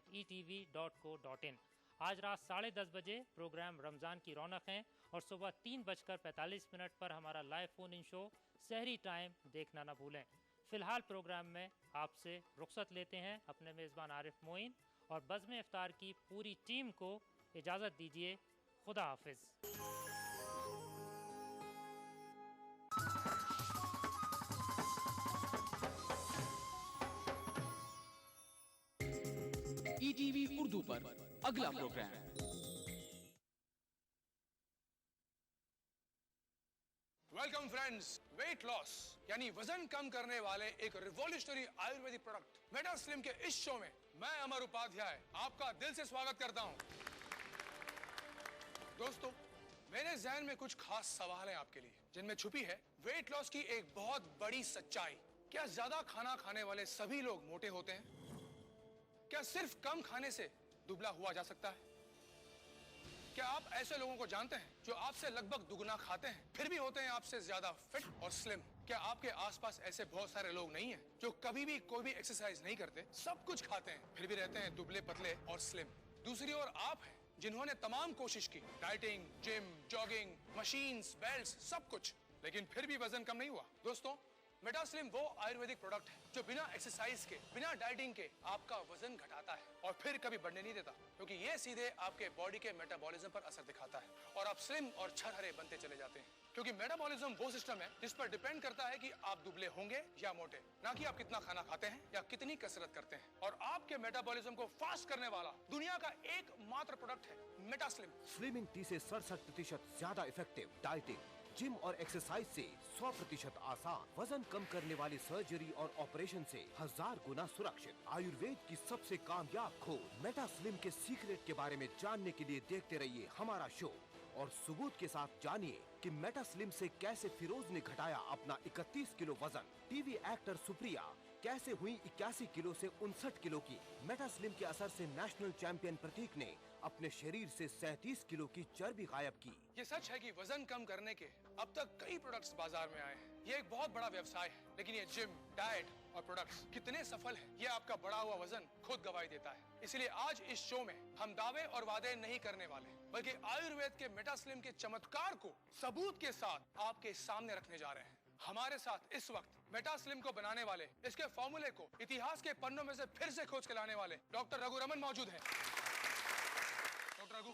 ramadan@etv.co.in। आज रात 10:30 बजे प्रोग्राम रमज़ान की रौनक हैं और सुबह 3:45 पर हमारा लाइव फ़ोन इन शो सहरी टाइम देखना ना भूलें। फ़िलहाल प्रोग्राम में आपसे रुख्सत लेते हैं अपने मेज़बान आरिफ मोइन और बज़्म इफ्तार की पूरी टीम को इजाज़त दीजिए। खुदा हाफिज़। ETV उर्दू पर अगला program. Welcome friends. Weight loss यानी वजन कम करने वाले एक revolutionary Ayurvedic product Meta Slim के इस शो में मैं अमर उपाध्याय आपका दिल से स्वागत करता हूं। दोस्तों, मेरे जहन में कुछ खास सवाल हैं आपके लिए, जिनमें छुपी है वेट लॉस की एक बहुत बड़ी सच्चाई। क्या ज्यादा खाना खाने वाले सभी लोग मोटे होते हैं? क्या सिर्फ कम खाने से दुबला हुआ जा सकता है? क्या आप ऐसे लोगों को जानते हैं जो आपसे लगभग दुगना खाते हैं फिर भी होते हैं आपसे ज्यादा फिट और स्लिम? क्या आपके आसपास ऐसे बहुत सारे लोग नहीं हैं जो कभी भी कोई भी एक्सरसाइज नहीं करते, सब कुछ खाते हैं फिर भी रहते हैं दुबले पतले और स्लिम? दूसरी ओर आप हैं जिन्होंने तमाम कोशिश की, dieting, gym, jogging, machines, belts, सब कुछ, लेकिन फिर भी वजन कम नहीं हुआ। दोस्तों, मेटा स्लिम वो आयुर्वेदिक प्रोडक्ट है जो बिना एक्सरसाइज के, बिना डाइटिंग के आपका वजन घटाता है और फिर कभी बढ़ने नहीं देता, क्योंकि ये सीधे आपके बॉडी के मेटाबॉलिज्म पर असर दिखाता है और आप स्लिम और छरहरे बनते चले जाते हैं। क्योंकि मेटाबॉलिज्म वो सिस्टम है जिस पर डिपेंड करता है कि आप दुबले होंगे या मोटे, ना कि आप कितना खाना खाते हैं या कितनी कसरत करते हैं। और आपके मेटाबॉलिज्म को फास्ट करने वाला दुनिया का एकमात्र प्रोडक्ट है मेटा स्लिम। स्लिमिंग टी से 67% ज्यादा इफेक्टिव, डाइटिंग, जिम और एक्सरसाइज से 100% आसान, वजन कम करने वाली सर्जरी और ऑपरेशन से 1000 गुना सुरक्षित, आयुर्वेद की सबसे कामयाब खोज मेटा स्लिम के सीक्रेट के बारे में जानने के लिए देखते रहिए हमारा शो और सबूत के साथ जानिए कि मेटा स्लिम से कैसे फिरोज ने घटाया अपना 31 किलो वजन। टीवी एक्टर सुप्रिया कैसे हुई 81 किलो से 59 किलो की। मेटा स्लिम के असर से नेशनल चैंपियन प्रतीक ने अपने शरीर से 37 किलो की चर्बी गायब की। ये सच है कि वजन कम करने के अब तक कई प्रोडक्ट्स बाजार में आए हैं। ये एक बहुत बड़ा व्यवसाय है, लेकिन ये जिम, डाइट और प्रोडक्ट्स कितने सफल हैं, ये आपका बढ़ा हुआ वजन खुद गवाही देता है। इसलिए आज इस शो में हम दावे और वादे नहीं करने वाले, बल्कि आयुर्वेद के मेटा स्लिम के चमत्कार को सबूत के साथ आपके सामने रखने जा रहे हैं। हमारे साथ इस वक्त मेटा स्लिम को बनाने वाले, इसके फॉर्मूले को इतिहास के पन्नों में से फिर से खोज के लाने वाले डॉक्टर रघु रमन मौजूद हैं। डॉक्टर रघु,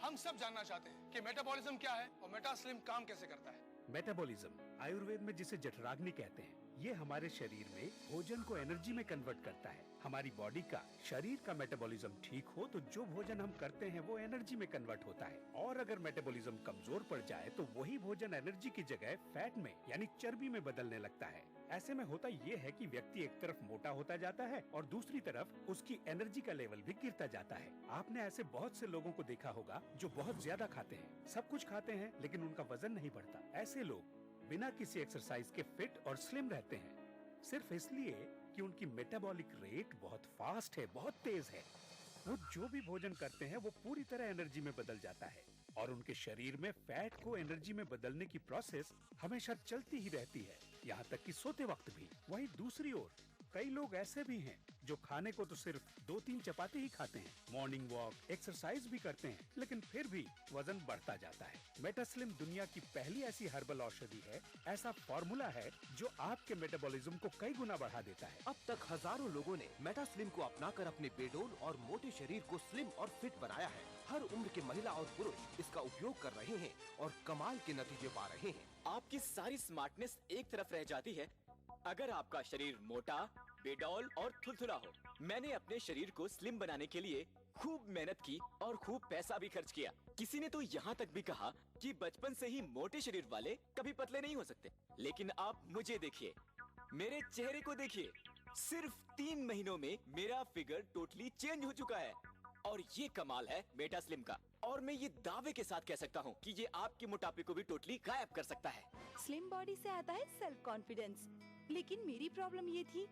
हम सब जानना चाहते हैं कि मेटाबॉलिज्म क्या है और मेटा स्लिम काम कैसे करता है। मेटाबॉलिज्म आयुर्वेद में जिसे जठराग्नि कहते हैं, ये हमारे शरीर में भोजन को एनर्जी में कन्वर्ट करता है। हमारी बॉडी का, शरीर का मेटाबॉलिज्म ठीक हो तो जो भोजन हम करते हैं वो एनर्जी में कन्वर्ट होता है, और अगर मेटाबॉलिज्म कमजोर पड़ जाए तो वही भोजन एनर्जी की जगह फैट में यानी चर्बी में बदलने लगता है। ऐसे में होता ये है कि व्यक्ति एक तरफ मोटा होता जाता है और दूसरी तरफ उसकी एनर्जी का लेवल भी गिरता जाता है। आपने ऐसे बहुत से लोगों को देखा होगा जो बहुत ज्यादा खाते हैं, सब कुछ खाते हैं, लेकिन उनका वजन नहीं बढ़ता। ऐसे लोग बिना किसी एक्सरसाइज के फिट और स्लिम रहते हैं, सिर्फ इसलिए कि उनकी मेटाबॉलिक रेट बहुत फास्ट है, बहुत तेज है। वो जो भी भोजन करते हैं वो पूरी तरह एनर्जी में बदल जाता है और उनके शरीर में फैट को एनर्जी में बदलने की प्रोसेस हमेशा चलती ही रहती है, यहाँ तक कि सोते वक्त भी। वहीं दूसरी ओर कई लोग ऐसे भी हैं जो खाने को तो सिर्फ 2-3 चपाती ही खाते हैं, मॉर्निंग वॉक, एक्सरसाइज भी करते हैं, लेकिन फिर भी वजन बढ़ता जाता है। मेटा स्लिम दुनिया की पहली ऐसी हर्बल औषधि है, ऐसा फॉर्मूला है जो आपके मेटाबॉलिज्म को कई गुना बढ़ा देता है। अब तक हजारों लोगों ने मेटा स्लिम को अपनाकर अपने बेडोल और मोटे शरीर को स्लिम और फिट बनाया है। हर उम्र के महिला और पुरुष इसका उपयोग कर रहे हैं और कमाल के नतीजे पा रहे हैं। आपकी सारी स्मार्टनेस एक तरफ रह जाती है अगर आपका शरीर मोटा, बेडौल और थुलथुला हो। मैंने अपने शरीर को स्लिम बनाने के लिए खूब मेहनत की और खूब पैसा भी खर्च किया। किसी ने तो यहाँ तक भी कहा कि बचपन से ही मोटे शरीर वाले कभी पतले नहीं हो सकते। लेकिन आप मुझे देखिए, मेरे चेहरे को देखिए, सिर्फ 3 महीनों में मेरा फिगर टोटली चेंज हो चुका है। और ये कमाल है मेटा स्लिम का, और मैं ये दावे के साथ कह सकता हूँ कि ये आपके मोटापे को भी टोटली गायब कर सकता है। स्लिम बॉडी से आता है सेल्फ कॉन्फिडेंस, लेकिन मेरी प्रॉब्लम ये थी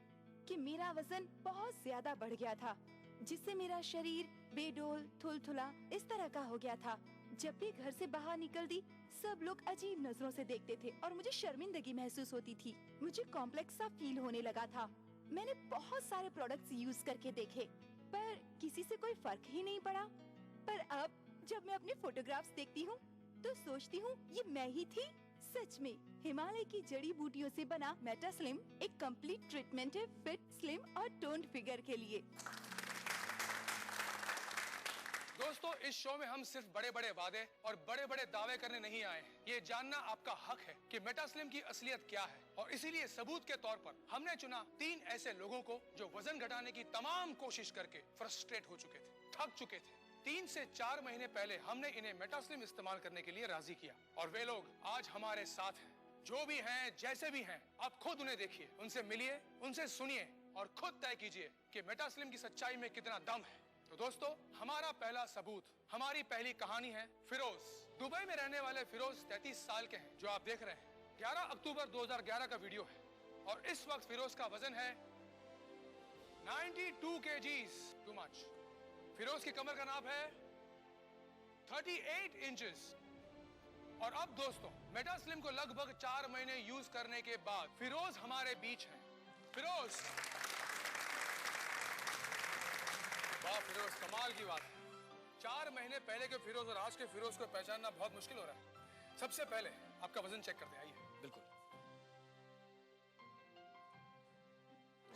कि मेरा वजन बहुत ज्यादा बढ़ गया था, जिससे मेरा शरीर बेडोल, थुलथुला इस तरह का हो गया था। जब भी घर से बाहर निकलती, सब लोग अजीब नजरों से देखते थे और मुझे शर्मिंदगी महसूस होती थी। मुझे कॉम्प्लेक्स सा फील होने लगा था। मैंने बहुत सारे प्रोडक्ट्स यूज करके देखे, पर किसी किसी से कोई फर्क ही नहीं पड़ा। पर अब जब मैं अपने फोटोग्राफ्स देखती हूँ तो सोचती हूँ ये मैं ही थी। सच में हिमालय की जड़ी बूटियों से बना मेटा स्लिम एक कंप्लीट ट्रीटमेंट है फिट, स्लिम और टोन्ड फिगर के लिए। दोस्तों, इस शो में हम सिर्फ बड़े बड़े वादे और बड़े बड़े दावे करने नहीं आए हैं। ये जानना आपका हक है कि मेटा स्लिम की असलियत क्या है, और इसीलिए सबूत के तौर पर हमने चुना 3 ऐसे लोगों को जो वजन घटाने की तमाम कोशिश करके फ्रस्ट्रेट हो चुके थे, थक चुके थे। 3 से 4 महीने पहले हमने इन्हें मेटा स्लिम इस्तेमाल करने के लिए राजी किया, और वे लोग आज हमारे साथ हैं। जो भी हैं, जैसे भी हैं, आप खुद उन्हें देखिए, उनसे मिलिए, उनसे सुनिए और खुद तय कीजिए कि मेटा स्लिम की सच्चाई में कितना दम है। तो दोस्तों, हमारा पहला सबूत, हमारी पहली कहानी है फिरोज। दुबई में रहने वाले फिरोज 33 साल के हैं, जो आप देख रहे हैं। 11 अक्टूबर 2011 का वीडियो है, और इस वक्त फिरोज का वजन है 92 kgs, टू मच। फिरोज की कमर का नाप है 38 इंचेस। और अब दोस्तों, मेटा स्लिम को लगभग 4 महीने यूज करने के बाद फिरोज हमारे बीच है। फिरोज, वाह फिरोज, कमाल की बात है। 4 महीने पहले के फिरोज और आज के फिरोज को पहचानना बहुत मुश्किल हो रहा है। सबसे पहले आपका वजन चेक करते हैं, आइए। बिल्कुल।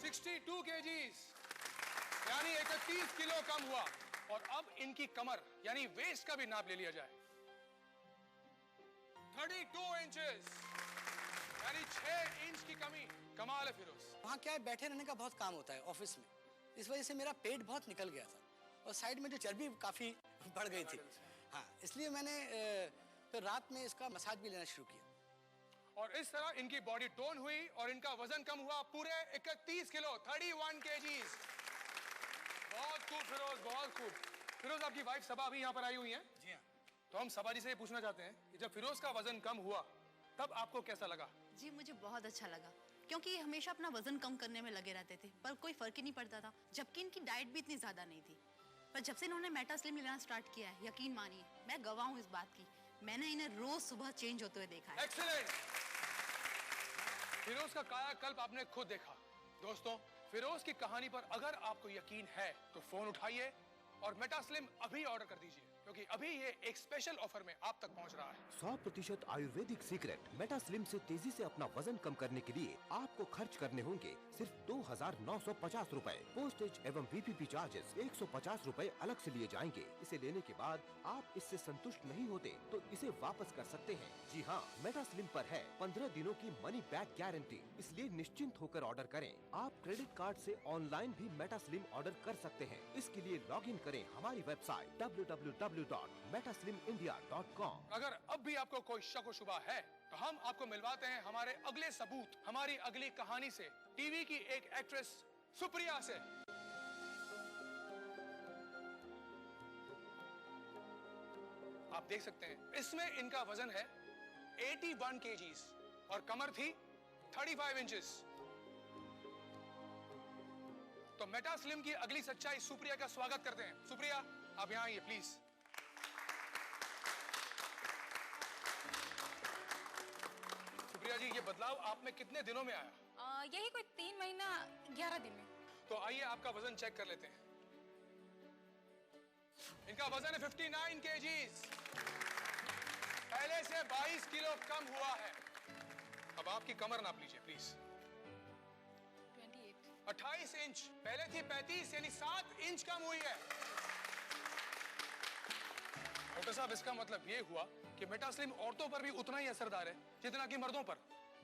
62 kgs, यानी 31 किलो कम हुआ। और अब इनकी कमर यानी वेस्ट का भी नाप ले लिया जाए, 32 इंचेस, यानी 6 इंच की कमी। कमाल है फिरोज। वहाँ क्या है, बैठे रहने का बहुत काम होता है ऑफिस में, इस वजह से मेरा पेट बहुत निकल गया था और साइड में जो चर्बी काफी बढ़ गई थी। हाँ, इसलिए मैंने फिर रात में इसका मसाज भी लेना शुरू किया, और इस तरह इनकी बॉडी टोन हुई और इनका वजन कम हुआ पूरे 31 किलो, 31 kgs। बहुत खूब फिरोज, बहुत खूब। फिरोज, आपकी वाइफ सबा अभी यहाँ पर आई हुई है। जी हाँ। तो हम सबा जी से ये पूछना चाहते हैं कि जब फिरोज का वजन कम हुआ तब आपको कैसा लगा? जी, मुझे बहुत अच्छा लगा, क्योंकि ये हमेशा अपना वजन कम करने में लगे रहते थे, पर कोई फर्क ही नहीं पड़ता था, जबकि इनकी डाइट भी इतनी ज्यादा नहीं थी। पर जब से इन्होंने मेटा स्लिम लेना स्टार्ट किया है, यकीन मानिए मैं गवाह हूँ इस बात की, मैंने इन्हें रोज सुबह चेंज होते हुए देखा है। एक्सीलेंट। फिरोज का कायाकल्प आपने खुद देखा। दोस्तों, फिरोज की कहानी पर अगर आपको यकीन है तो फोन उठाइए और मेटा स्लिम अभी ऑर्डर कर दीजिए, क्योंकि अभी ये एक स्पेशल ऑफर में आप तक पहुंच रहा है। 100% आयुर्वेदिक सीक्रेट मेटा स्लिम से तेजी से अपना वजन कम करने के लिए आपको खर्च करने होंगे सिर्फ 2,950 रूपए। पोस्टेज एवं VPP चार्जेस 150 रूपए अलग से लिए जाएंगे। इसे लेने के बाद आप इससे संतुष्ट नहीं होते तो इसे वापस कर सकते हैं। जी हाँ, मेटा स्लिम पर है 15 दिनों की मनी बैक गारंटी, इसलिए निश्चिंत होकर ऑर्डर करें। आप क्रेडिट कार्ड से ऑनलाइन भी मेटा स्लिम ऑर्डर कर सकते हैं। इसके लिए लॉग इन करें हमारी वेबसाइट www.metaslimindia.com। अगर अब भी आपको कोई शक व शुबा है तो हम आपको मिलवाते हैं हमारे अगले सबूत, हमारी अगली कहानी से, टीवी की एक एक्ट्रेस सुप्रिया से। आप देख सकते हैं इसमें इनका वजन है 81 kgs और कमर थी 35 इंचेस। तो मेटा स्लिम की अगली सच्चाई सुप्रिया का स्वागत करते हैं। सुप्रिया, आप यहाँ आइए प्लीज। सुप्रिया जी, ये बदलाव आप में कितने दिनों में आया? यही कोई 3 महीना 11 दिन में। तो आइए आपका वजन चेक कर लेते हैं। इनका वजन है 59 kgs, पहले से 22 किलो कम हुआ है। अब आपकी कमर नाप लीजिए प्लीज। 28 इंच, पहले थी 35, यानी 7 इंच कम हुई है। डॉक्टर साहब, इसका मतलब ये हुआ कि मेटा स्लिम औरतों पर भी उतना ही असरदार है जितना कि मर्दों पर।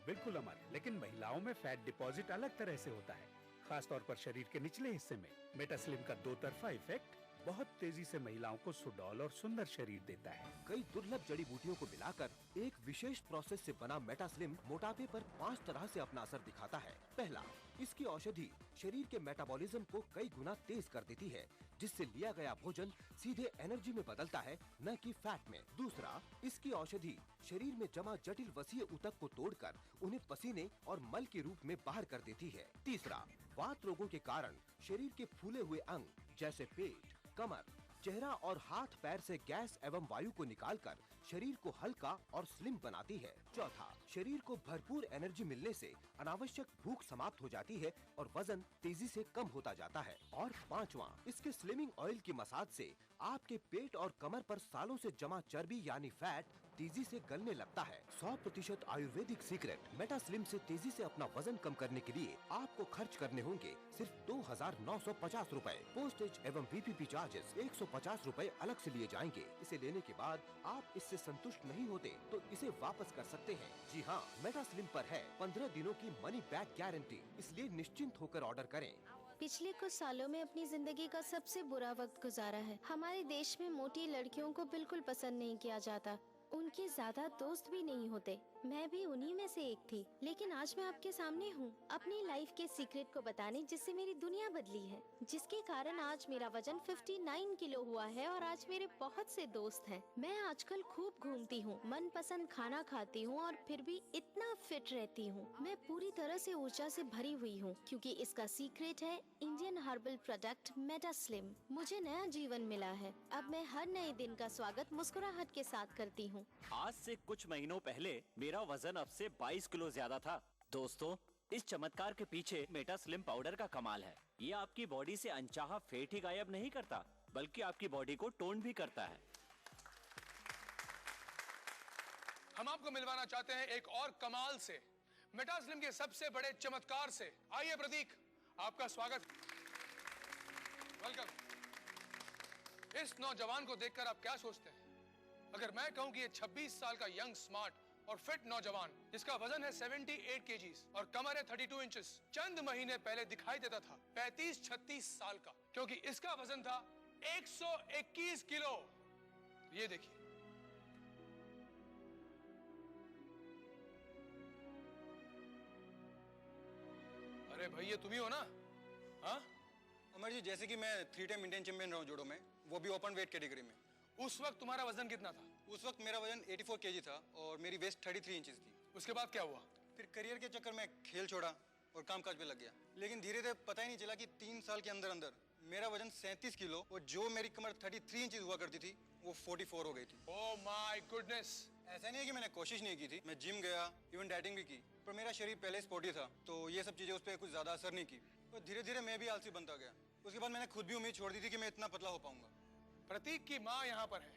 बिल्कुल अमर, लेकिन महिलाओं में फैट डिपॉजिट अलग तरह से होता है, खास तौर पर शरीर के निचले हिस्से में। मेटा स्लिम का 2 तरफा इफेक्ट बहुत तेजी से महिलाओं को सुडौल और सुंदर शरीर देता है। कई दुर्लभ जड़ी बूटियों को मिलाकर एक विशेष प्रोसेस से बना मेटा स्लिम मोटापे पर 5 तरह से अपना असर दिखाता है। पहला, इसकी औषधि शरीर के मेटाबॉलिज्म को कई गुना तेज कर देती है, जिससे लिया गया भोजन सीधे एनर्जी में बदलता है, न कि फैट में। दूसरा, इसकी औषधि शरीर में जमा जटिल वसीय ऊतक को तोड़कर उन्हें पसीने और मल के रूप में बाहर कर देती है। तीसरा, वात रोगों के कारण शरीर के फूले हुए अंग जैसे पेट, कमर, चेहरा और हाथ पैर से गैस एवं वायु को निकालकर शरीर को हल्का और स्लिम बनाती है। चौथा, शरीर को भरपूर एनर्जी मिलने से अनावश्यक भूख समाप्त हो जाती है और वजन तेजी से कम होता जाता है। और पांचवा, इसके स्लिमिंग ऑयल की मसाज से आपके पेट और कमर पर सालों से जमा चर्बी यानी फैट तेजी से गलने लगता है। 100% आयुर्वेदिक सीक्रेट मेटा स्लिम से तेजी से अपना वजन कम करने के लिए आपको खर्च करने होंगे सिर्फ 2,950 रूपए। पोस्टेज एवं VPP चार्जेस 150 रूपए अलग से लिए जाएंगे। इसे लेने के बाद आप इससे संतुष्ट नहीं होते तो इसे वापस कर सकते हैं। जी हाँ, मेटा स्लिम पर है 15 दिनों की मनी बैक गारंटी, इसलिए निश्चिंत होकर ऑर्डर करें। पिछले कुछ सालों में अपनी जिंदगी का सबसे बुरा वक्त गुजारा है। हमारे देश में मोटी लड़कियों को बिल्कुल पसंद नहीं किया जाता, उनके ज्यादा दोस्त भी नहीं होते। मैं भी उन्हीं में से एक थी, लेकिन आज मैं आपके सामने हूँ अपनी लाइफ के सीक्रेट को बताने, जिससे मेरी दुनिया बदली है, जिसके कारण आज मेरा वजन 59 किलो हुआ है और आज मेरे बहुत से दोस्त हैं। मैं आजकल खूब घूमती हूँ, मनपसंद खाना खाती हूँ और फिर भी इतना फिट रहती हूँ। मैं पूरी तरह से ऊर्जा से भरी हुई हूँ, क्योंकि इसका सीक्रेट है Indian herbal product Meta slim. मुझे नया जीवन मिला है। अब मैं हर नए दिन का स्वागत मुस्कुराहट के साथ करती हूँ। आज से कुछ महीनों पहले मेरा वजन अब से 22 किलो ज्यादा था। दोस्तों, इस चमत्कार के पीछे मेटा स्लिम पाउडर का कमाल है। ये आपकी बॉडी से अनचाहा फैट ही गायब नहीं करता, बल्कि आपकी बॉडी को टोन भी करता है। हम आपको मिलवाना चाहते हैं एक और कमाल से, मेटा स्लिम के सबसे बड़े चमत्कार से। आइए प्रतीक, आपका स्वागत, वेलकम। इस नौजवान को देखकर आप क्या सोचते हैं? अगर मैं कहूं कि ये 26 साल का यंग, स्मार्ट और फिट नौजवान, जिसका वजन है 78 kgs और कमर है 32 इंचेस, चंद महीने पहले दिखाई देता था 35-36 साल का, क्योंकि इसका वजन था 121 किलो। ये देखिए, अरे भाई ये तुम ही हो ना? हाँ अमर जी, जैसे कि मैं 3 टाइम इंडियन चैंपियन रहा हूँ जूडो में, वो भी ओपन वेट कैटेगरी में। उस वक्त तुम्हारा वजन कितना था? उस वक्त मेरा वजन 84 kg था और मेरी वेस्ट 33 इंचेस थी। उसके बाद क्या हुआ? फिर करियर के चक्कर में खेल छोड़ा और कामकाज पे लग गया, लेकिन धीरे धीरे पता ही नहीं चला कि 3 साल के अंदर अंदर मेरा वजन 37 किलो और जो मेरी कमर 33 इंचेस हुआ करती थी वो 44 हो गई थी। Oh my goodness! ऐसा नहीं है कि मैंने कोशिश नहीं की थी, मैं जिम गया, इवन डाइटिंग भी की, पर मेरा शरीर पहले स्पोर्टी था तो ये सब चीजें उस पर कुछ ज्यादा असर नहीं की। तो धीरे धीरे मैं भी आलसी बनता गया। उसके बाद मैंने खुद भी उम्मीद छोड़ दी थी कि मैं इतना पतला हो पाऊंगा। प्रतीक की माँ यहाँ पर है,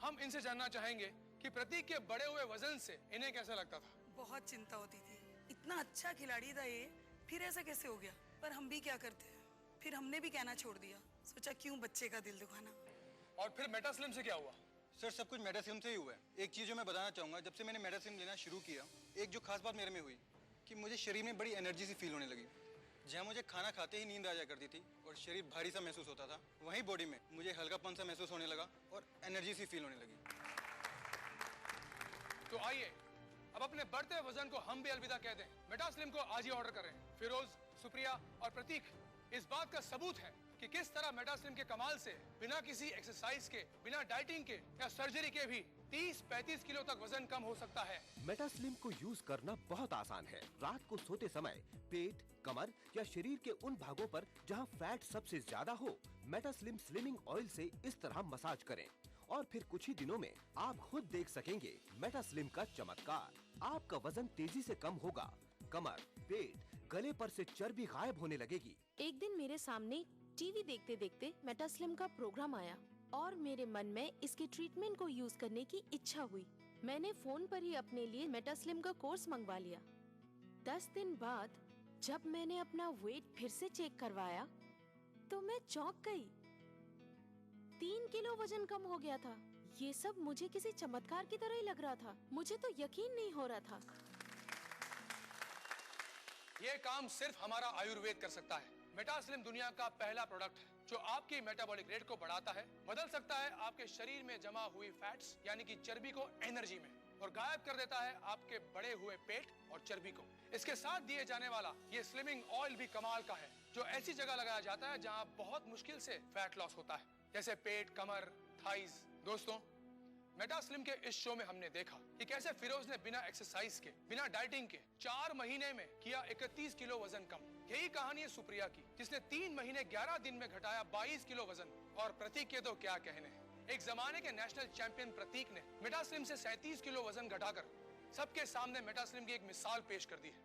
हम इनसे जानना चाहेंगे कि प्रतीक के बड़े हुए वजन से इन्हें कैसा लगता था। बहुत चिंता होती थी, इतना अच्छा खिलाड़ी था ये, फिर ऐसा कैसे हो गया? पर हम भी क्या करते हैं, फिर हमने भी कहना छोड़ दिया, सोचा क्यों बच्चे का दिल दुखाना। और फिर मेटा स्लिम से क्या हुआ? सर, सब कुछ मेटा स्लिम से ही हुआ है। एक चीज जो मैं बताना चाहूंगा, जब से मैंने मेटा स्लिम लेना शुरू किया, एक जो खास बात मेरे में हुई कि मुझे शरीर में बड़ी एनर्जी सी फील होने लगी। जहाँ मुझे खाना खाते ही नींद आ जाया करती थी और शरीर भारी सा महसूस होता था, वहीं बॉडी में मुझे हल्कापन सा महसूस होने लगा और एनर्जी सी फील होने लगी। तो आइए अब अपने बढ़ते वजन को हम भी अलविदा कह दें। मेटा स्लिम को आज ही ऑर्डर करें। फिरोज, सुप्रिया और प्रतीक इस बात का सबूत है कि किस तरह मेटा स्लिम के कमाल से बिना किसी एक्सरसाइज के, बिना डाइटिंग के या सर्जरी के भी 30-35 किलो तक वजन कम हो सकता है। मेटा स्लिम को यूज करना बहुत आसान है। रात को सोते समय पेट, कमर या शरीर के उन भागों पर जहां फैट सबसे ज्यादा हो, मेटा स्लिम स्लिमिंग ऑयल से इस तरह मसाज करें और फिर कुछ ही दिनों में आप खुद देख सकेंगे मेटा स्लिम का चमत्कार। आपका वजन तेजी से कम होगा, कमर, पेट, गले पर से चर्बी गायब होने लगेगी। एक दिन मेरे सामने टीवी देखते देखते मेटा स्लिम का प्रोग्राम आया और मेरे मन में इसके ट्रीटमेंट को यूज करने की इच्छा हुई। मैंने फोन पर ही अपने लिए मेटा स्लिम का कोर्स मंगवा लिया। 10 दिन बाद जब मैंने अपना वेट फिर से चेक करवाया तो मैं चौंक गई। 3 किलो वजन कम हो गया था। ये सब मुझे किसी चमत्कार की तरह ही लग रहा था। मुझे तो यकीन नहीं हो रहा था। ये काम सिर्फ हमारा आयुर्वेद कर सकता है। मेटा स्लिम दुनिया का पहला प्रोडक्ट है जो आपकी मेटाबॉलिक रेट को बढ़ाता है, बदल सकता है आपके शरीर में जमा हुई फैट्स यानी कि चर्बी को एनर्जी में, और गायब कर देता है आपके बढ़े हुए पेट और चर्बी को। इसके साथ दिए जाने वाला ये स्लिमिंग ऑयल भी कमाल का है, जो ऐसी जगह लगाया जाता है जहां बहुत मुश्किल से फैट लॉस होता है, जैसे पेट, कमर, थाइज। दोस्तों, मेटा स्लिम के इस शो में हमने देखा कि कैसे फिरोज ने बिना एक्सरसाइज के, बिना डाइटिंग के 4 महीने में किया 31 किलो वजन कम। यही कहानी है सुप्रिया की, जिसने 3 महीने 11 दिन में घटाया 22 किलो वजन। और प्रतीक के तो क्या कहने हैं। एक जमाने के नेशनल चैंपियन प्रतीक ने मेटास्लिम से 37 किलो वजन घटाकर सबके सामने मेटास्लिम की एक मिसाल पेश कर दी है।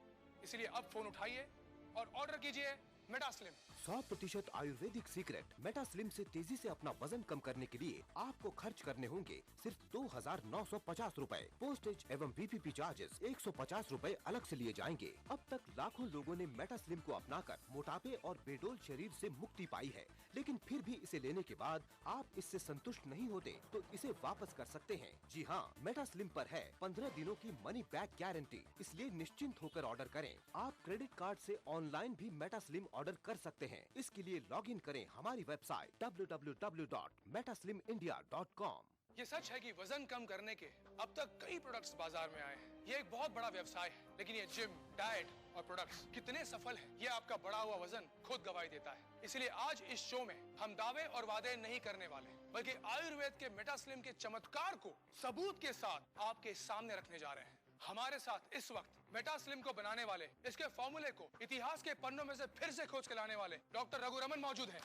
इसलिए अब फोन उठाइए और ऑर्डर कीजिए मेटास्लिम। 100% आयुर्वेदिक सीक्रेट मेटास्लिम से तेजी से अपना वजन कम करने के लिए आपको खर्च करने होंगे सिर्फ 2,950 रुपए। पोस्टेज एवं VPP चार्जेस 150 रुपए अलग से लिए जाएंगे। अब तक लाखों लोगों ने मेटास्लिम को अपनाकर मोटापे और बेडोल शरीर से मुक्ति पाई है, लेकिन फिर भी इसे लेने के बाद आप इससे संतुष्ट नहीं होते तो इसे वापस कर सकते हैं। जी हाँ, मेटास्लिम पर है 15 दिनों की मनी बैक गारंटी, इसलिए निश्चिंत होकर ऑर्डर करें। आप क्रेडिट कार्ड से ऑनलाइन भी मेटास्लिम ऑर्डर कर सकते हैं। इसके लिए लॉगिन करें हमारी वेबसाइट www.metaslimindia.com। ये सच है कि वजन कम करने के अब तक कई प्रोडक्ट्स बाजार में आए हैं। ये एक बहुत बड़ा व्यवसाय है, लेकिन ये जिम, डाइट और प्रोडक्ट्स कितने सफल हैं, ये आपका बढ़ा हुआ वजन खुद गवाही देता है। इसलिए आज इस शो में हम दावे और वादे नहीं करने वाले, बल्कि आयुर्वेद के मेटास्लिम के चमत्कार को सबूत के साथ आपके सामने रखने जा रहे हैं। हमारे साथ इस वक्त मेटास्लिम को बनाने वाले, इसके फॉर्मूले को इतिहास के पन्नों में से फिर से खोज के लाने वाले डॉक्टर रघु रमन मौजूद हैं।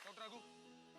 डॉक्टर रघु,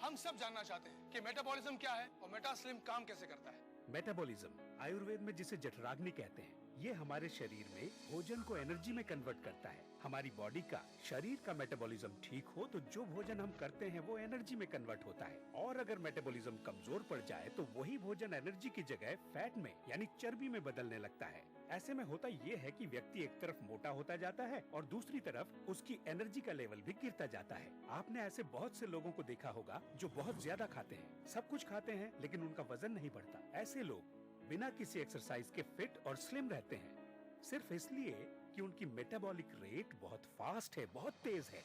हम सब जानना चाहते हैं कि मेटाबॉलिज्म क्या है और मेटास्लिम काम कैसे करता है। मेटाबॉलिज्म आयुर्वेद में जिसे जठराग्नि कहते हैं, ये हमारे शरीर में भोजन को एनर्जी में कन्वर्ट करता है। हमारी बॉडी का, शरीर का मेटाबॉलिज्म ठीक हो तो जो भोजन हम करते हैं वो एनर्जी में कन्वर्ट होता है, और अगर मेटाबॉलिज्म कमजोर पड़ जाए तो वही भोजन एनर्जी की जगह फैट में यानी चर्बी में बदलने लगता है। ऐसे में होता ये है कि व्यक्ति एक तरफ मोटा होता जाता है और दूसरी तरफ उसकी एनर्जी का लेवल भी गिरता जाता है। आपने ऐसे बहुत से लोगों को देखा होगा जो बहुत ज्यादा खाते हैं, सब कुछ खाते हैं, लेकिन उनका वजन नहीं बढ़ता। ऐसे लोग बिना किसी एक्सरसाइज के फिट और स्लिम रहते हैं, सिर्फ इसलिए कि उनकी मेटाबॉलिक रेट बहुत फास्ट है, बहुत तेज है।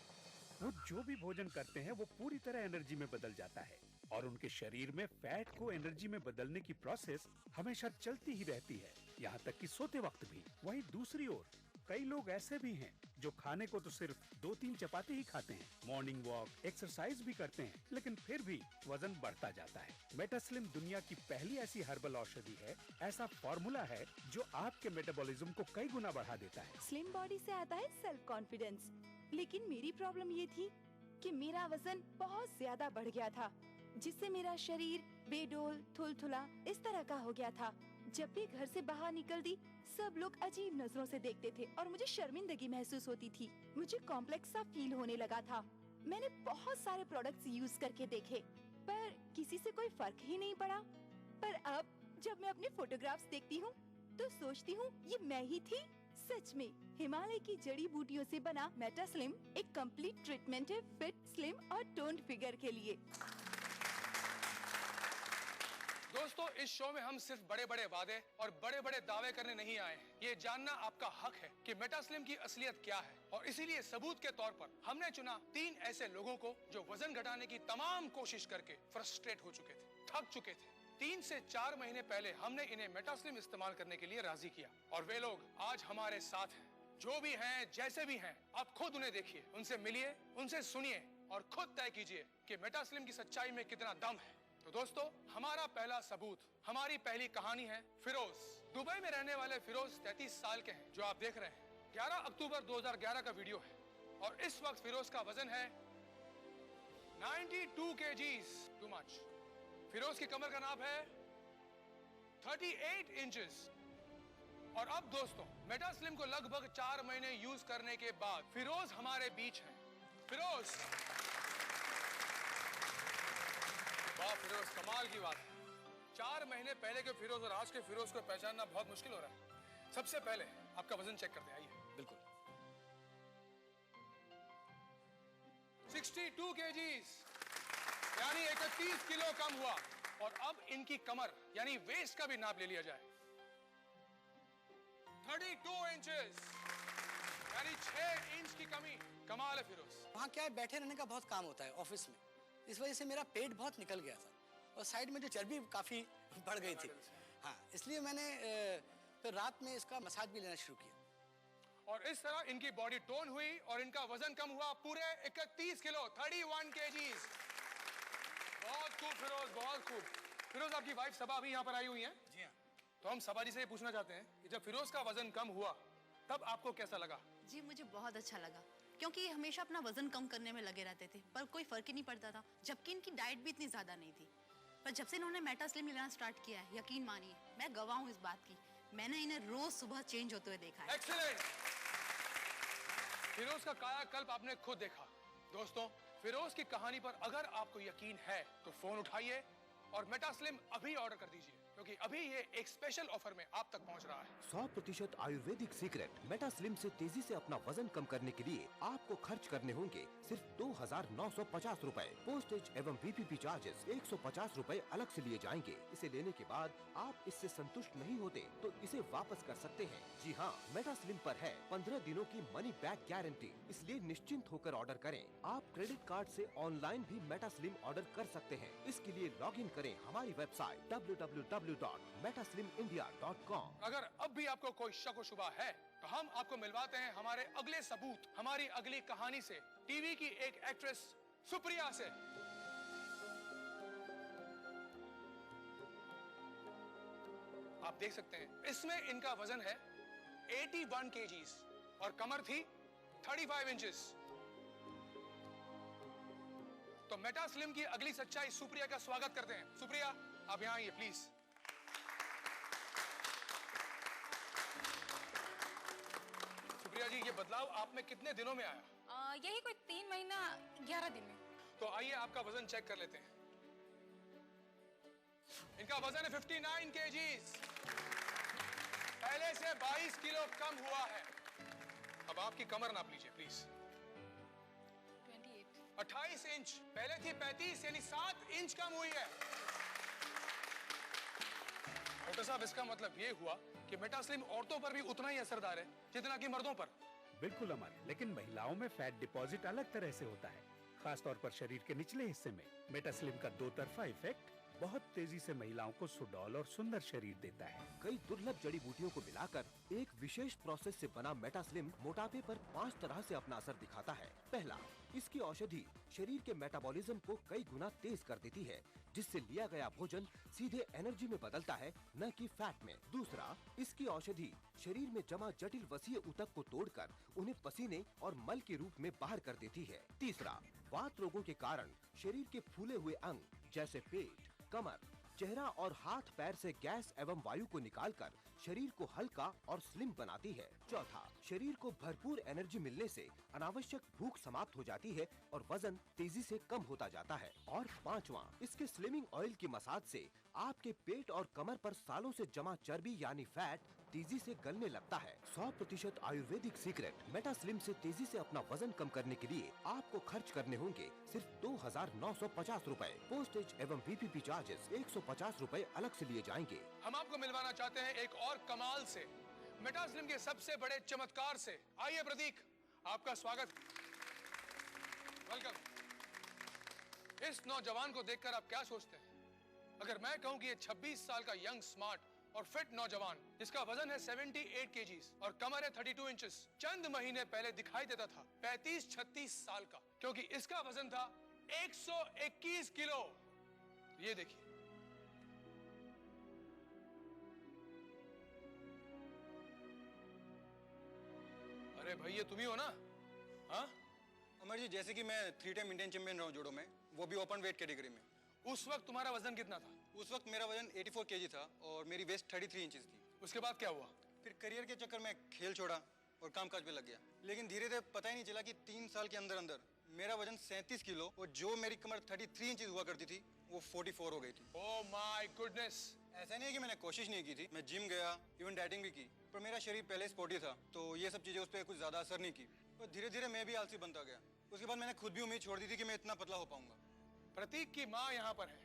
वो जो भी भोजन करते हैं वो पूरी तरह एनर्जी में बदल जाता है, और उनके शरीर में फैट को एनर्जी में बदलने की प्रोसेस हमेशा चलती ही रहती है, यहाँ तक कि सोते वक्त भी। वहीं दूसरी ओर कई लोग ऐसे भी हैं जो खाने को तो सिर्फ 2-3 चपाती ही खाते हैं, मॉर्निंग वॉक, एक्सरसाइज भी करते हैं, लेकिन फिर भी वजन बढ़ता जाता है। मेटास्लिम दुनिया की पहली ऐसी हर्बल औषधि है, ऐसा फॉर्मूला है जो आपके मेटाबॉलिज्म को कई गुना बढ़ा देता है। स्लिम बॉडी से आता है सेल्फ कॉन्फिडेंस, लेकिन मेरी प्रॉब्लम ये थी कि मेरा वजन बहुत ज्यादा बढ़ गया था, जिससे मेरा शरीर बेडोल, थुलथुला इस तरह का हो गया था। जब भी घर से बाहर निकलती, सब लोग अजीब नजरों से देखते थे और मुझे शर्मिंदगी महसूस होती थी। मुझे कॉम्प्लेक्स सा फील होने लगा था। मैंने बहुत सारे प्रोडक्ट्स यूज करके देखे, पर किसी से कोई फर्क ही नहीं पड़ा। पर अब जब मैं अपने फोटोग्राफ्स देखती हूँ तो सोचती हूँ ये मैं ही थी। सच में हिमालय की जड़ी बूटियों से बना मेटास्लिम एक कंप्लीट ट्रीटमेंट है फिट, स्लिम और टोन्ड फिगर के लिए। दोस्तों, इस शो में हम सिर्फ बड़े बड़े वादे और बड़े बड़े दावे करने नहीं आए हैं। ये जानना आपका हक है कि मेटास्लिम की असलियत क्या है, और इसीलिए सबूत के तौर पर हमने चुना 3 ऐसे लोगों को जो वजन घटाने की तमाम कोशिश करके फ्रस्ट्रेट हो चुके थे, थक चुके थे। 3 से 4 महीने पहले हमने इन्हें मेटास्लिम इस्तेमाल करने के लिए राजी किया, और वे लोग आज हमारे साथ हैं। जो भी हैं, जैसे भी हैं, आप खुद उन्हें देखिए, उनसे मिलिए, उनसे सुनिए और खुद तय कीजिए कि मेटास्लिम की सच्चाई में कितना दम है। तो दोस्तों, हमारा पहला सबूत, हमारी पहली कहानी है फिरोज। दुबई में रहने वाले फिरोज 33 साल के हैं, जो आप देख रहे हैं। 11 अक्टूबर 2011 का वीडियो है, और इस वक्त फिरोज का वजन है 92 kgs, टू मच। फिरोज की कमर का नाप है 38 इंचेस। और अब दोस्तों, मेटास्लिम को लगभग 4 महीने यूज करने के बाद फिरोज हमारे बीच हैं। फिरोज, वाह फिरोज, कमाल की बात है। 4 महीने पहले के फिरोज और आज के फिरोज को पहचानना बहुत मुश्किल हो रहा है। सबसे पहले आपका वजन चेक करते हैं, आइए। बिल्कुल। 62 kgs, यानी 31 किलो कम हुआ। और अब इनकी कमर यानी वेस्ट का भी नाप ले लिया जाए, 32 इंचेस, यानी 6 इंच की कमी। कमाल है फिरोज। वहाँ क्या है, बैठे रहने का बहुत काम होता है ऑफिस में, इस वजह से मेरा पेट बहुत निकल गया था और साइड में जो चर्बी काफ़ी बढ़ गई थी। हाँ, इसलिए मैंने फिर रात में इसका मसाज भी लेना शुरू किया, और इस तरह इनकी बॉडी टोन हुई और इनका वजन कम हुआ पूरे 31 किलो, 31 kgs। बहुत खूब फिरोज, बहुत खूब। फिरोज, आपकी वाइफ सबा अभी यहाँ पर आई हुई है। जी हाँ। तो हम सबा जी से ये पूछना चाहते हैं कि जब फिरोज का वजन कम हुआ तब आपको कैसा लगा? जी, मुझे बहुत अच्छा लगा, क्योंकि ये हमेशा अपना वजन कम करने में लगे रहते थे पर कोई फर्क ही नहीं पड़ता था, जबकि इनकी डाइट भी इतनी ज्यादा नहीं थी। पर जब से इन्होंने मेटा स्लिम लेना स्टार्ट किया है, यकीन मानिए मैं गवाह हूँ इस बात की, मैंने इन्हें रोज सुबह चेंज होते हुए देखा है। एक्सीलेंट। फिरोज का कायाकल्प आपने खुद देखा। दोस्तों, फिरोज की कहानी पर अगर आपको यकीन है तो फोन उठाइए और मेटा स्लिम अभी ऑर्डर कर दीजिए, क्योंकि अभी ये एक स्पेशल ऑफर में आप तक पहुंच रहा है। 100% आयुर्वेदिक सीक्रेट मेटा स्लिम से तेजी से अपना वजन कम करने के लिए आपको खर्च करने होंगे सिर्फ 2,950 रूपए। पोस्टेज एवं VPP चार्जेस 150 रूपए अलग से लिए जाएंगे। इसे लेने के बाद आप इससे संतुष्ट नहीं होते तो इसे वापस कर सकते हैं। जी हाँ, मेटा स्लिम पर है 15 दिनों की मनी बैक गारंटी, इसलिए निश्चिंत होकर ऑर्डर करें। आप क्रेडिट कार्ड से ऑनलाइन भी मेटा स्लिम ऑर्डर कर सकते हैं। इसके लिए लॉग इन करें हमारी वेबसाइट www.metaslimindia.com। अगर अब भी आपको कोई शक व शुबा है तो हम आपको मिलवाते हैं हमारे अगले सबूत, हमारी अगली कहानी से, टीवी की एक एक्ट्रेस सुप्रिया से। आप देख सकते हैं इसमें इनका वजन है 81 kgs और कमर थी 35 इंचेस। तो मेटा स्लिम की अगली सच्चाई सुप्रिया का स्वागत करते हैं। सुप्रिया, आप यहाँ आइए प्लीज। सुप्रिया जी, ये बदलाव आप में कितने दिनों में आया? यही कोई 3 महीना 11 दिन में। तो आइए आपका वजन चेक कर लेते हैं। इनका वजन है 59 kgs, पहले से 22 किलो कम हुआ है। अब आपकी कमर नाप लीजिए प्लीज। 28 इंच, पहले थी 35, यानी 7 इंच कम हुई है। डॉक्टर साहब, इसका मतलब ये हुआ कि मेटा स्लिम औरतों पर भी उतना ही असरदार है जितना कि मर्दों पर। बिल्कुल अमर, लेकिन महिलाओं में फैट डिपॉजिट अलग तरह से होता है, खास तौर पर शरीर के निचले हिस्से में। मेटा स्लिम का दो तरफा इफेक्ट बहुत तेजी से महिलाओं को सुडौल और सुंदर शरीर देता है। कई दुर्लभ जड़ी बूटियों को मिलाकर एक विशेष प्रोसेस से बना मेटा स्लिम मोटापे पर 5 तरह से अपना असर दिखाता है। पहला, इसकी औषधि शरीर के मेटाबॉलिज्म को कई गुना तेज कर देती है, जिससे लिया गया भोजन सीधे एनर्जी में बदलता है, न कि फैट में। दूसरा, इसकी औषधि शरीर में जमा जटिल वसीय ऊतक को तोड़कर उन्हें पसीने और मल के रूप में बाहर कर देती है। तीसरा, वात रोगों के कारण शरीर के फूले हुए अंग जैसे पेट, कमर, चेहरा और हाथ पैर से गैस एवं वायु को निकालकर शरीर को हल्का और स्लिम बनाती है। चौथा, शरीर को भरपूर एनर्जी मिलने से अनावश्यक भूख समाप्त हो जाती है और वजन तेजी से कम होता जाता है। और पांचवा, इसके स्लिमिंग ऑयल की मसाज से आपके पेट और कमर पर सालों से जमा चर्बी यानी फैट तेजी से गलने लगता है। 100% आयुर्वेदिक सीक्रेट मेटा स्लिम से तेजी से अपना वजन कम करने के लिए आपको खर्च करने होंगे सिर्फ 2,950 रूपए। पोस्टेज एवं VPP चार्जेस 150 रूपए अलग से लिए जाएंगे। हम आपको मिलवाना चाहते हैं एक और कमाल से, मेटा स्लिम के सबसे बड़े चमत्कार से। आइए प्रतीक, आपका स्वागत। वेलकम। इस नौजवान को देखकर आप क्या सोचते हैं? अगर मैं कहूं कि ये 26 साल का यंग, स्मार्ट और फिट नौजवान, जिसका वजन है 78 kgs और कमर है 32 इंचेस, चंद महीने पहले दिखाई देता था 35-36 साल का, क्योंकि इसका वजन था 121 किलो। ये देखिए, अरे भाई ये तुम ही हो ना? हाँ अमर जी, जैसे कि मैं 3 टाइम इंडियन चैंपियन रहा हूँ जोड़ो में, वो भी ओपन वेट कैटेगरी में। उस वक्त तुम्हारा वजन कितना था? उस वक्त मेरा वजन 84 kg था और मेरी वेस्ट 33 इंचेस थी। उसके बाद क्या हुआ? फिर करियर के चक्कर में खेल छोड़ा और कामकाज पे लग गया, लेकिन धीरे धीरे पता ही नहीं चला कि 3 साल के अंदर अंदर मेरा वजन 37 किलो और जो मेरी कमर 33 इंचेस हुआ करती थी वो 44 हो गई थी। Oh my goodness. ऐसा नहीं है कि मैंने कोशिश नहीं की थी, मैं जिम गया, इवन डाइटिंग भी की, पर मेरा शरीर पहले स्पोर्टी था तो ये सब चीजें उस पर कुछ ज्यादा असर नहीं की। और धीरे धीरे मैं भी आलसी बनता गया। उसके बाद मैंने खुद भी उम्मीद छोड़ दी थी कि मैं इतना पतला हो पाऊंगा। प्रतीक की माँ यहाँ पर है,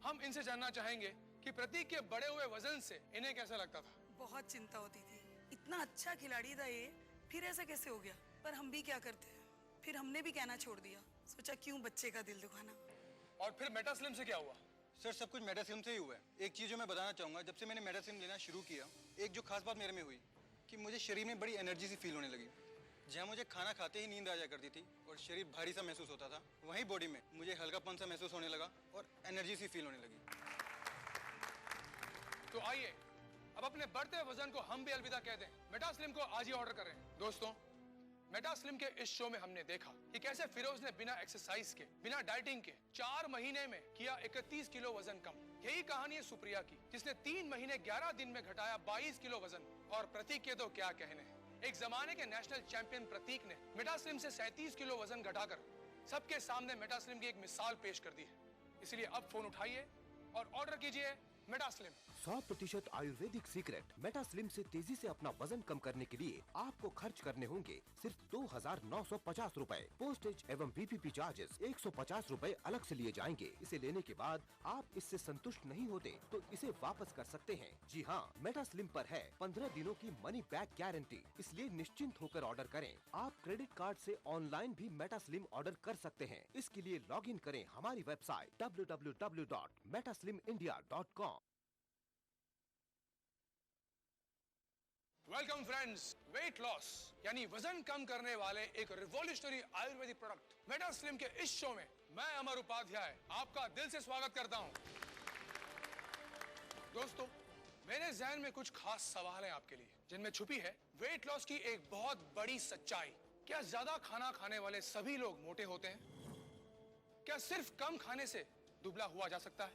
हम इनसे जानना चाहेंगे कि प्रतीक के बड़े हुए वजन से इन्हें कैसा लगता था। बहुत चिंता होती थी, इतना अच्छा खिलाड़ी था ये, फिर ऐसा कैसे हो गया। पर हम भी क्या करते हैं, फिर हमने भी कहना छोड़ दिया, सोचा क्यों बच्चे का दिल दुखाना। और फिर मेटा स्लिम से क्या हुआ? सर सब कुछ मेटा स्लिम से ही हुआ है। एक चीज जो मैं बताना चाहूंगा, जब से मैंने मेटा स्लिम लेना शुरू किया, एक जो खास बात मेरे में हुई कि मुझे शरीर में बड़ी एनर्जी सी फील होने लगी। जहाँ मुझे खाना खाते ही नींद आ जाया करती थी और शरीर भारी सा महसूस होता था, वहीं बॉडी में मुझे हल्कापन सा महसूस होने लगा और एनर्जी सी फील होने लगी। तो आइए अब अपने बढ़ते वजन को हम भी अलविदा कह दें, मेटा स्लिम को आज ही ऑर्डर करें। दोस्तों, मेटा स्लिम के इस शो में हमने देखा कि कैसे फिरोज ने बिना एक्सरसाइज के, बिना डाइटिंग के 4 महीने में किया 31 किलो वजन कम। यही कहानी है सुप्रिया की, जिसने 3 महीने 11 दिन में घटाया 22 किलो वजन। और प्रतीक के तो क्या कहने। एक जमाने के नेशनल चैंपियन प्रतीक ने मेटा स्लिम से 37 किलो वजन घटाकर सबके सामने मेटा स्लिम की एक मिसाल पेश कर दी है। इसलिए अब फोन उठाइए और ऑर्डर कीजिए Meta slim. 100% Ayurvedic secret Meta slim से तेजी से अपना वजन कम करने के लिए आपको खर्च करने होंगे सिर्फ 2,950 रूपए। पोस्टेज एवं PPP चार्जेस 150 रूपए अलग से लिए जाएंगे। इसे लेने के बाद आप इससे संतुष्ट नहीं होते तो इसे वापस कर सकते हैं। जी हाँ, मेटा स्लिम पर है 15 दिनों की मनी बैक गारंटी, इसलिए निश्चिंत होकर ऑर्डर करें। आप क्रेडिट कार्ड से ऑनलाइन भी मेटा स्लिम ऑर्डर कर सकते हैं। इसके लिए लॉग इन करें हमारी website www.metaslimindia.com। Welcome friends. Weight loss यानी वजन कम करने वाले एक revolutionary Ayurvedic product Meta Slim के इस शो में मैं अमर उपाध्याय आपका दिल से स्वागत करता हूं। दोस्तों, मेरे जहन में कुछ खास सवाल हैं आपके लिए, जिनमें छुपी है वेट लॉस की एक बहुत बड़ी सच्चाई। क्या ज्यादा खाना खाने वाले सभी लोग मोटे होते हैं? क्या सिर्फ कम खाने से दुबला हुआ जा सकता है?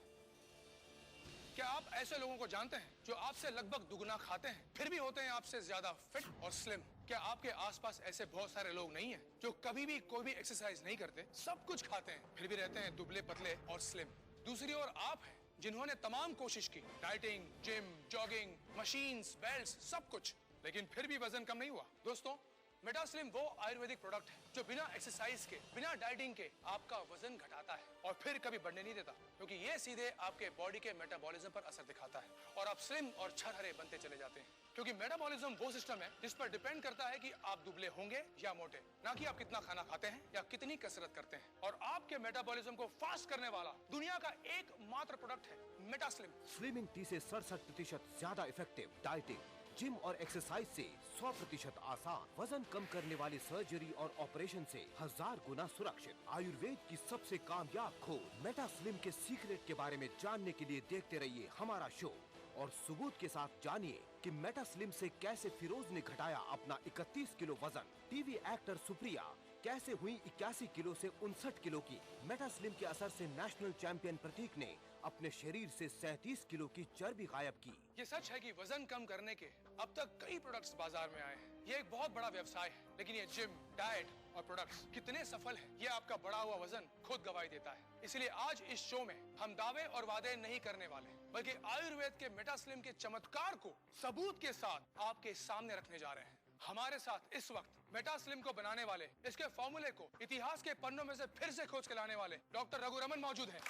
क्या आप ऐसे लोगों को जानते हैं जो आपसे लगभग दुगना खाते हैं फिर भी होते हैं आपसे ज्यादा फिट और स्लिम? क्या आपके आसपास ऐसे बहुत सारे लोग नहीं हैं जो कभी भी कोई भी एक्सरसाइज नहीं करते, सब कुछ खाते हैं फिर भी रहते हैं दुबले पतले और स्लिम? दूसरी ओर आप हैं जिन्होंने तमाम कोशिश की, dieting, gym, jogging, machines, belts, सब कुछ, लेकिन फिर भी वजन कम नहीं हुआ। दोस्तों, मेटा स्लिम वो आयुर्वेदिक प्रोडक्ट है जो बिना एक्सरसाइज के, बिना डाइटिंग के आपका वजन घटाता है और फिर कभी बढ़ने नहीं देता, क्योंकि ये सीधे आपके बॉडी के मेटाबॉलिज्म पर असर दिखाता है और आप स्लिम और छरहरे बनते चले जाते हैं। क्योंकि मेटाबॉलिज्म वो सिस्टम है जिस पर डिपेंड करता है कि आप दुबले होंगे या मोटे, ना कि आप कितना खाना खाते हैं या कितनी कसरत करते हैं। और आपके मेटाबॉलिज्म को फास्ट करने वाला दुनिया का एकमात्र प्रोडक्ट है मेटा स्लिम। स्लिमिंग टी से 67% ज्यादा इफेक्टिव, डाइटिंग, जिम और एक्सरसाइज से 100% आसान, वजन कम करने वाली सर्जरी और ऑपरेशन से 1000 गुना सुरक्षित, आयुर्वेद की सबसे कामयाब खोज मेटा स्लिम के सीक्रेट के बारे में जानने के लिए देखते रहिए हमारा शो और सबूत के साथ जानिए कि मेटा स्लिम से कैसे फिरोज ने घटाया अपना 31 किलो वजन। टीवी एक्टर सुप्रिया कैसे हुई 81 किलो से 59 किलो की। मेटा स्लिम के असर से नेशनल चैंपियन प्रतीक ने अपने शरीर से 37 किलो की चर्बी गायब की। ये सच है कि वजन कम करने के अब तक कई प्रोडक्ट्स बाजार में आए हैं। ये एक बहुत बड़ा व्यवसाय है, लेकिन ये जिम, डाइट और प्रोडक्ट्स कितने सफल हैं, ये आपका बढ़ा हुआ वजन खुद गवाही देता है। इसलिए आज इस शो में हम दावे और वादे नहीं करने वाले, बल्कि आयुर्वेद के मेटा स्लिम के चमत्कार को सबूत के साथ आपके सामने रखने जा रहे हैं। हमारे साथ इस वक्त मेटा स्लिम को बनाने वाले, इसके फॉर्मूले को इतिहास के पन्नों में से फिर से खोज के लाने वाले डॉक्टर रघुरमन मौजूद हैं।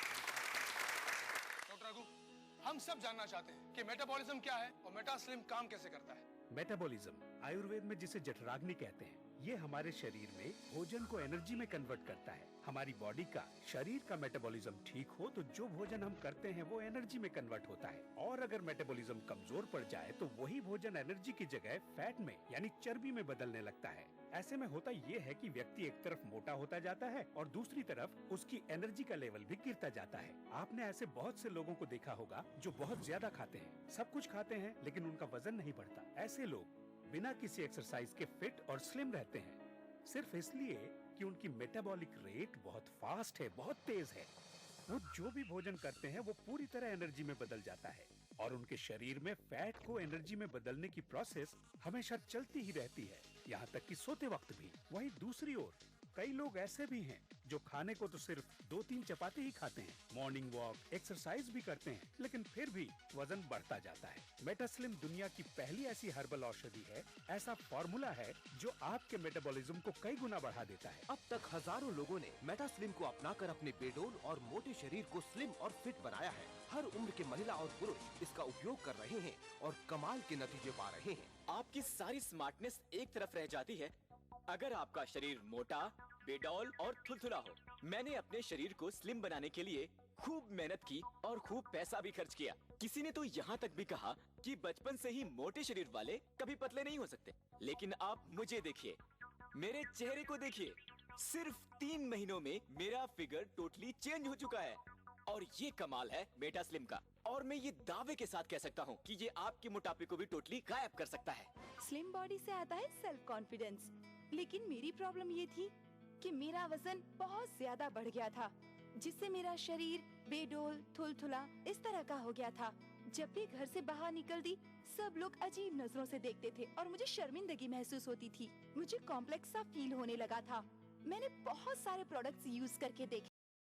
डॉक्टर रघु, हम सब जानना चाहते हैं कि मेटाबॉलिज्म क्या है और मेटा स्लिम काम कैसे करता है। मेटाबॉलिज्म आयुर्वेद में जिसे जठराग्नि कहते हैं, ये हमारे शरीर में भोजन को एनर्जी में कन्वर्ट करता है। हमारी बॉडी का, शरीर का मेटाबॉलिज्म ठीक हो तो जो भोजन हम करते हैं वो एनर्जी में कन्वर्ट होता है, और अगर मेटाबॉलिज्म कमजोर पड़ जाए तो वही भोजन एनर्जी की जगह फैट में यानी चर्बी में बदलने लगता है। ऐसे में होता ये है कि व्यक्ति एक तरफ मोटा होता जाता है और दूसरी तरफ उसकी एनर्जी का लेवल भी गिरता जाता है। आपने ऐसे बहुत से लोगों को देखा होगा जो बहुत ज्यादा खाते हैं, सब कुछ खाते हैं, लेकिन उनका वजन नहीं बढ़ता। ऐसे लोग बिना किसी एक्सरसाइज के फिट और स्लिम रहते हैं, सिर्फ इसलिए कि उनकी मेटाबॉलिक रेट बहुत फास्ट है, बहुत तेज है। वो जो भी भोजन करते हैं वो पूरी तरह एनर्जी में बदल जाता है और उनके शरीर में फैट को एनर्जी में बदलने की प्रोसेस हमेशा चलती ही रहती है, यहाँ तक कि सोते वक्त भी। वहीं दूसरी ओर कई लोग ऐसे भी हैं जो खाने को तो सिर्फ 2-3 चपाती ही खाते हैं, मॉर्निंग वॉक, एक्सरसाइज भी करते हैं, लेकिन फिर भी वजन बढ़ता जाता है। मेटास्लिम दुनिया की पहली ऐसी हर्बल औषधि है, ऐसा फॉर्मूला है जो आपके मेटाबॉलिज्म को कई गुना बढ़ा देता है। अब तक हजारों लोगों ने मेटास्लिम को अपनाकर अपने बेडोल और मोटे शरीर को स्लिम और फिट बनाया है। हर उम्र के महिला और पुरुष इसका उपयोग कर रहे हैं और कमाल के नतीजे पा रहे हैं। आपकी सारी स्मार्टनेस एक तरफ रह जाती है अगर आपका शरीर मोटा, बेडौल और थुलथुला हो। मैंने अपने शरीर को स्लिम बनाने के लिए खूब मेहनत की और खूब पैसा भी खर्च किया। किसी ने तो यहाँ तक भी कहा कि बचपन से ही मोटे शरीर वाले कभी पतले नहीं हो सकते। लेकिन आप मुझे देखिए, मेरे चेहरे को देखिए, सिर्फ 3 महीनों में मेरा फिगर टोटली चेंज हो चुका है। और ये कमाल है मेटा स्लिम का, और मैं ये दावे के साथ कह सकता हूँ कि ये आपके मोटापे को भी टोटली गायब कर सकता है। स्लिम बॉडी से आता है सेल्फ कॉन्फिडेंस। लेकिन मेरी प्रॉब्लम ये थी कि मेरा वजन बहुत ज्यादा बढ़ गया था, जिससे मेरा शरीर बेडोल थुलथुला इस तरह का हो गया था। जब भी घर से बाहर निकलती, सब लोग अजीब नजरों से देखते थे और मुझे शर्मिंदगी महसूस होती थी। मुझे कॉम्प्लेक्स सा फील होने लगा था। मैंने बहुत सारे प्रोडक्ट्स यूज करके देखे,